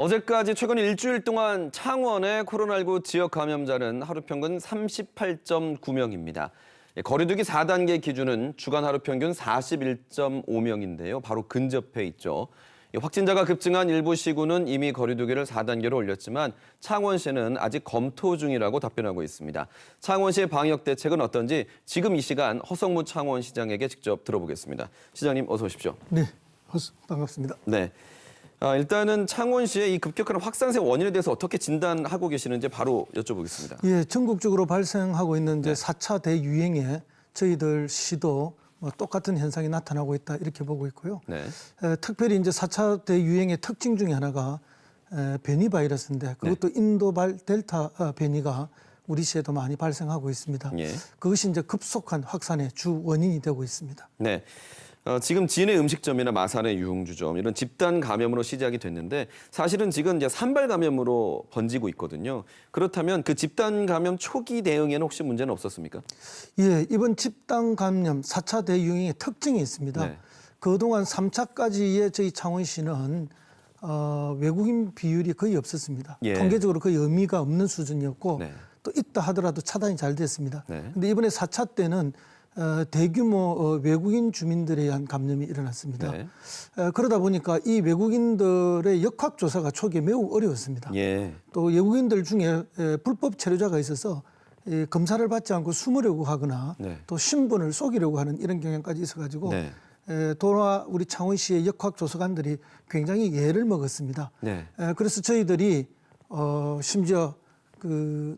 어제까지 최근 일주일 동안 창원의 코로나19 지역 감염자는 하루 평균 38.9명입니다. 거리두기 4단계 기준은 주간 하루 평균 41.5명인데요. 바로 근접해 있죠. 확진자가 급증한 일부 시군은 이미 거리두기를 4단계로 올렸지만 창원시는 아직 검토 중이라고 답변하고 있습니다. 창원시의 방역 대책은 어떤지 지금 이 시간 허성무 창원시장에게 직접 들어보겠습니다. 시장님 어서 오십시오. 네, 반갑습니다. 네. 일단은 창원시의 이 급격한 확산세 원인에 대해서 어떻게 진단하고 계시는지 바로 여쭤보겠습니다. 예, 전국적으로 발생하고 있는 이제 4차 대유행에 저희들 시도 똑같은 현상이 나타나고 있다 이렇게 보고 있고요. 네. 특별히 이제 4차 대유행의 특징 중에 하나가 변이 바이러스인데 그것도 인도발 델타 변이가 우리 시에도 많이 발생하고 있습니다. 예. 그것이 이제 급속한 확산의 주 원인이 되고 있습니다. 네. 지금 진해 음식점이나 마산의 유흥주점 이런 집단 감염으로 시작이 됐는데 사실은 지금 이제 산발 감염으로 번지고 있거든요. 그렇다면 그 집단 감염 초기 대응에는 혹시 문제는 없었습니까? 예, 이번 집단 감염 4차 대유행의 특징이 있습니다. 네. 그동안 3차까지의 저희 창원시는 외국인 비율이 거의 없었습니다. 예. 통계적으로 거의 의미가 없는 수준이었고 네. 또 있다 하더라도 차단이 잘 됐습니다. 네. 근데 이번에 4차 때는 대규모 외국인 주민들에 의한 감염이 일어났습니다. 네. 그러다 보니까 이 외국인들의 역학조사가 초기에 매우 어려웠습니다. 예. 또 외국인들 중에 불법 체류자가 있어서 검사를 받지 않고 숨으려고 하거나 네. 또 신분을 속이려고 하는 이런 경향까지 있어가지고 네. 도나 우리 창원시의 역학조사관들이 굉장히 예를 먹었습니다. 네. 그래서 저희들이 심지어 그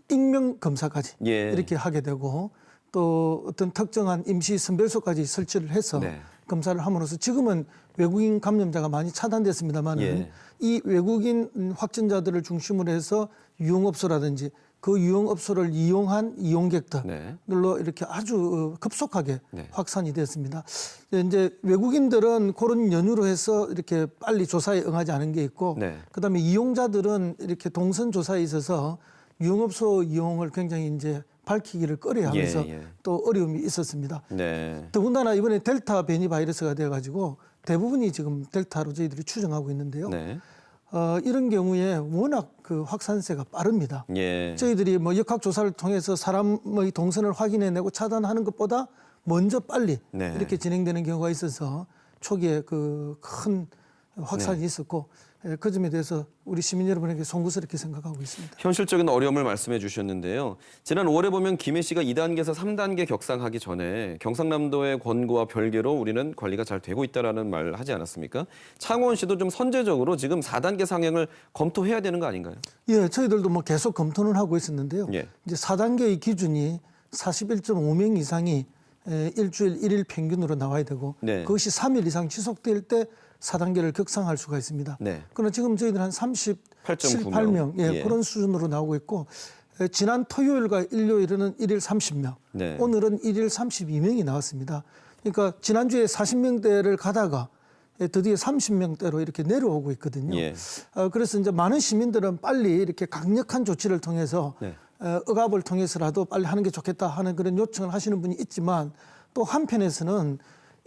익명 검사까지 예. 이렇게 하게 되고 또 어떤 특정한 임시 선별소까지 설치를 해서 네. 검사를 함으로써 지금은 외국인 감염자가 많이 차단됐습니다만은 예. 이 외국인 확진자들을 중심으로 해서 유흥업소라든지 그 유흥업소를 이용한 이용객들로 네. 이렇게 아주 급속하게 네. 확산이 됐습니다. 이제 외국인들은 그런 연유로 해서 이렇게 빨리 조사에 응하지 않은 게 있고 네. 그다음에 이용자들은 이렇게 동선 조사에 있어서 유흥업소 이용을 굉장히 이제 밝히기를 꺼려 하면서 예. 또 어려움이 있었습니다. 네. 더군다나 이번에 델타 변이 바이러스가 돼가지고 대부분이 지금 델타로 저희들이 추정하고 있는데요. 네. 이런 경우에 워낙 그 확산세가 빠릅니다. 예. 저희들이 뭐 역학조사를 통해서 사람의 동선을 확인해내고 차단하는 것보다 먼저 빨리 네. 이렇게 진행되는 경우가 있어서 초기에 그 큰 확산이 있었고 그 점에 대해서 우리 시민 여러분에게 송구스럽게 생각하고 있습니다. 현실적인 어려움을 말씀해 주셨는데요. 지난 5월에 보면 김해 씨가 2단계에서 3단계 격상하기 전에 경상남도의 권고와 별개로 우리는 관리가 잘 되고 있다라는 말 하지 않았습니까? 창원시도 좀 선제적으로 지금 4단계 상향을 검토해야 되는 거 아닌가요? 예, 저희들도 뭐 계속 검토는 하고 있었는데요. 예. 이제 4단계의 기준이 41.5명 이상이 일주일 1일 평균으로 나와야 되고 네. 그것이 3일 이상 지속될 때 4단계를 격상할 수가 있습니다. 네. 그러나 지금 저희들 한 37, 8명 예. 그런 수준으로 나오고 있고 지난 토요일과 일요일에는 1일 30명, 네. 오늘은 1일 32명이 나왔습니다. 그러니까 지난주에 40명대를 가다가 드디어 30명대로 이렇게 내려오고 있거든요. 예. 그래서 이제 많은 시민들은 빨리 이렇게 강력한 조치를 통해서 네. 억압을 통해서라도 빨리 하는 게 좋겠다 하는 그런 요청을 하시는 분이 있지만 또 한편에서는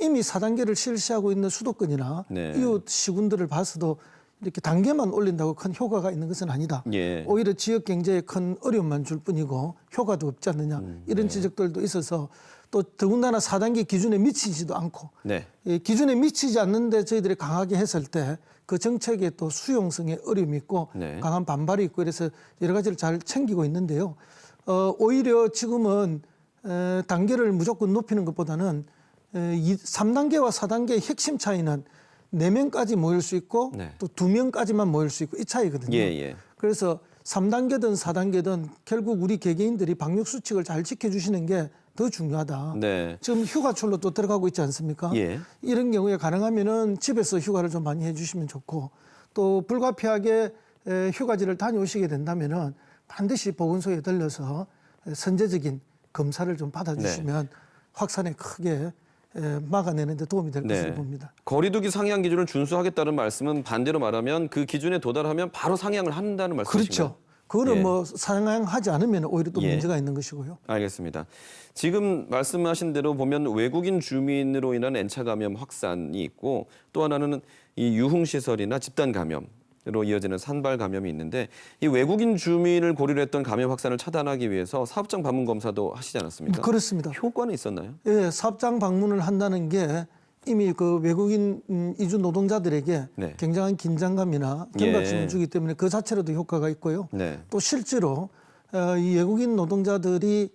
이미 4단계를 실시하고 있는 수도권이나 네. 이웃 시군들을 봐서도 이렇게 단계만 올린다고 큰 효과가 있는 것은 아니다. 예. 오히려 지역 경제에 큰 어려움만 줄 뿐이고 효과도 없지 않느냐 이런 지적들도 있어서 또 더군다나 4단계 기준에 미치지도 않고 네. 기준에 미치지 않는데 저희들이 강하게 했을 때 그 정책에 또 수용성에 어려움이 있고 네. 강한 반발이 있고 이래서 여러 가지를 잘 챙기고 있는데요. 오히려 지금은 단계를 무조건 높이는 것보다는 3단계와 4단계의 핵심 차이는 4명까지 모일 수 있고 네. 또 2명까지만 모일 수 있고 이 차이거든요. 예. 그래서 3단계든 4단계든 결국 우리 개개인들이 방역 수칙을 잘 지켜주시는 게 더 중요하다. 네. 지금 휴가철로 또 들어가고 있지 않습니까? 예. 이런 경우에 가능하면은 집에서 휴가를 좀 많이 해주시면 좋고 또 불가피하게 휴가지를 다녀오시게 된다면은 반드시 보건소에 들러서 선제적인 검사를 좀 받아주시면 확산에 크게 막아내는 데 도움이 될 것으로 봅니다. 거리두기 상향 기준을 준수하겠다는 말씀은 반대로 말하면 그 기준에 도달하면 바로 상향을 한다는 말씀이신가요? 그렇죠. 그거는 예. 뭐 상향하지 않으면 오히려 또 예. 문제가 있는 것이고요. 알겠습니다. 지금 말씀하신 대로 보면 외국인 주민으로 인한 N차 감염 확산이 있고 또 하나는 이 유흥시설이나 집단 감염 로 이어지는 산발 감염이 있는데 이 외국인 주민을 고리로 했던 감염 확산을 차단하기 위해서 사업장 방문 검사도 하시지 않았습니까? 그렇습니다. 효과는 있었나요? 예, 사업장 방문을 한다는 게 이미 그 외국인 이주 노동자들에게 네. 굉장한 긴장감이나 경각심을 주기 때문에 그 자체로도 효과가 있고요. 네. 또 실제로 이 외국인 노동자들이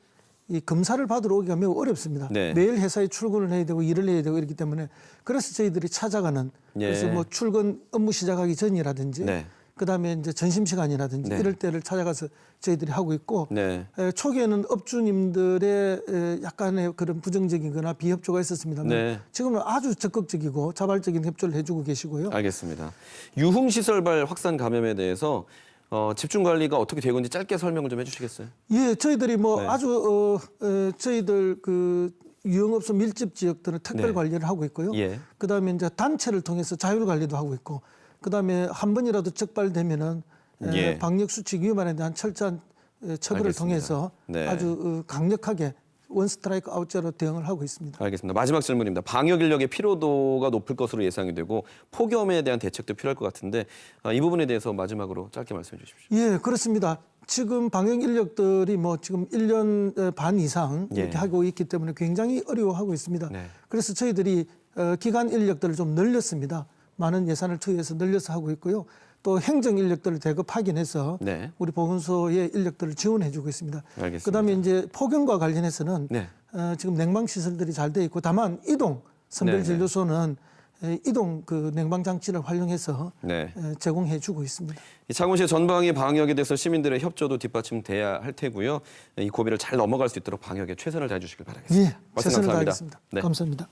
이 검사를 받으러 오기가 매우 어렵습니다. 네. 매일 회사에 출근을 해야 되고 일을 해야 되고 이렇기 때문에 그래서 저희들이 찾아가는 그래서 뭐 출근 업무 시작하기 전이라든지 네. 그다음에 이제 점심 시간이라든지 네. 이럴 때를 찾아가서 저희들이 하고 있고 네. 초기에는 업주님들의 약간의 그런 부정적이거나 비협조가 있었습니다만 네. 지금은 아주 적극적이고 자발적인 협조를 해주고 계시고요. 알겠습니다. 유흥시설발 확산 감염에 대해서 집중 관리가 어떻게 되고 있는지 짧게 설명을 좀 해주시겠어요? 예, 저희들이 뭐 네. 아주 저희들 그 유흥업소 밀집 지역들은 특별 네. 관리를 하고 있고요. 예. 그다음에 이제 단체를 통해서 자율 관리도 하고 있고, 그다음에 한 번이라도 적발되면은 예. 방역 수칙 위반에 대한 철저한 처벌을 알겠습니다. 통해서 네. 아주 강력하게 원 스트라이크 아웃제로 대응을 하고 있습니다. 알겠습니다. 마지막 질문입니다. 방역 인력의 피로도가 높을 것으로 예상이 되고 폭염에 대한 대책도 필요할 것 같은데 이 부분에 대해서 마지막으로 짧게 말씀해 주십시오. 예, 그렇습니다. 지금 방역 인력들이 뭐 지금 1년 반 이상 이렇게 예. 하고 있기 때문에 굉장히 어려워하고 있습니다. 네. 그래서 저희들이 기관 인력들을 좀 늘렸습니다. 많은 예산을 투여해서 늘려서 하고 있고요. 또 행정 인력들을 대거 파견해서 네. 우리 보건소의 인력들을 지원해주고 있습니다. 알겠습니다. 그다음에 이제 폭염과 관련해서는 네. 지금 냉방 시설들이 잘 돼 있고 다만 이동 선별 진료소는 이동 그 냉방 장치를 활용해서 네. 제공해주고 있습니다. 이 창원시의 전방위 방역에 대해서 시민들의 협조도 뒷받침돼야 할 테고요. 이 고비를 잘 넘어갈 수 있도록 방역에 최선을 다해 주시길 바라겠습니다. 예, 말씀 최선을 감사합니다. 다하겠습니다. 네. 감사합니다.